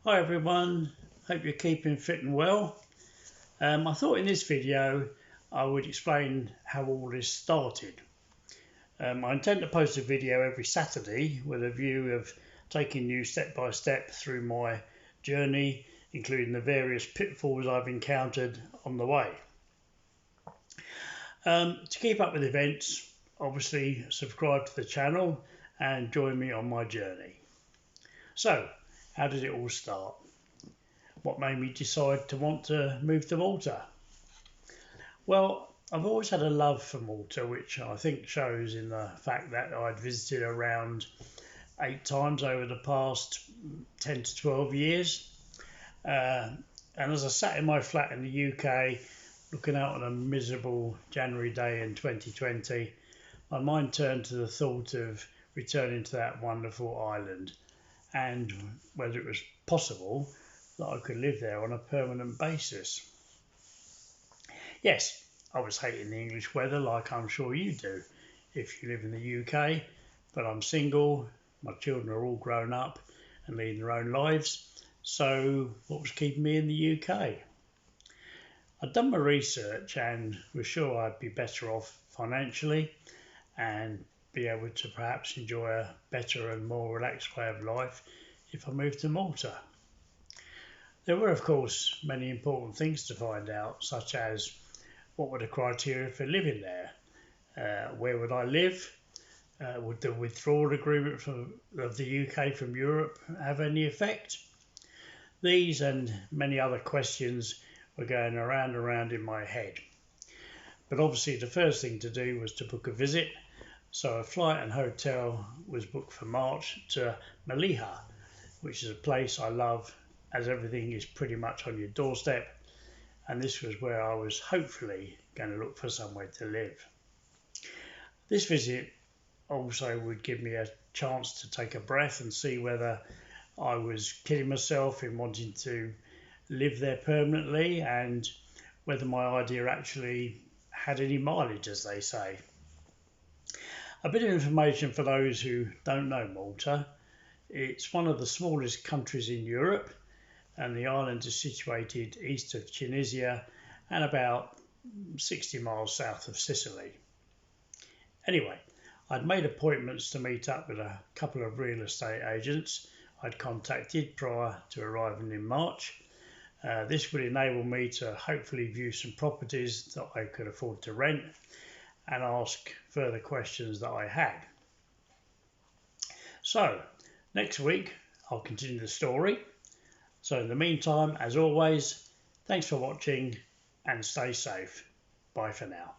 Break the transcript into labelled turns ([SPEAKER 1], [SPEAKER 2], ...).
[SPEAKER 1] Hi everyone, hope you're keeping fit and well. I thought in this video I would explain how all this started. I intend to post a video every Saturday with a view of taking you step by step through my journey, including the various pitfalls I've encountered on the way. To keep up with events, obviously subscribe to the channel and join me on my journey. So, how did it all start? What made me decide to want to move to Malta? Well, I've always had a love for Malta, which I think shows in the fact that I'd visited around 8 times over the past 10 to 12 years. And as I sat in my flat in the UK, looking out on a miserable January day in 2020, my mind turned to the thought of returning to that wonderful island and whether it was possible that I could live there on a permanent basis. Yes, I was hating the English weather like I'm sure you do if you live in the UK, but I'm single, my children are all grown up and leading their own lives, so what was keeping me in the UK? I'd done my research and was sure I'd be better off financially and be able to perhaps enjoy a better and more relaxed way of life if I moved to Malta. There were, of course, many important things to find out, such as what were the criteria for living there, where would I live, would the withdrawal agreement of the UK from Europe have any effect? These and many other questions were going around and around in my head. But obviously the first thing to do was to book a visit, so a flight and hotel was booked for March to Malta, which is a place I love as everything is pretty much on your doorstep, and this was where I was hopefully going to look for somewhere to live. This visit also would give me a chance to take a breath and see whether I was kidding myself in wanting to live there permanently and whether my idea actually had any mileage, as they say. A bit of information for those who don't know Malta. It's one of the smallest countries in Europe, and the island is situated east of Tunisia and about 60 miles south of Sicily. Anyway, I'd made appointments to meet up with a couple of real estate agents I'd contacted prior to arriving in March. This would enable me to hopefully view some properties that I could afford to rent and ask further questions that I had. So, next week I'll continue the story. So in the meantime, as always, thanks for watching and stay safe. Bye for now.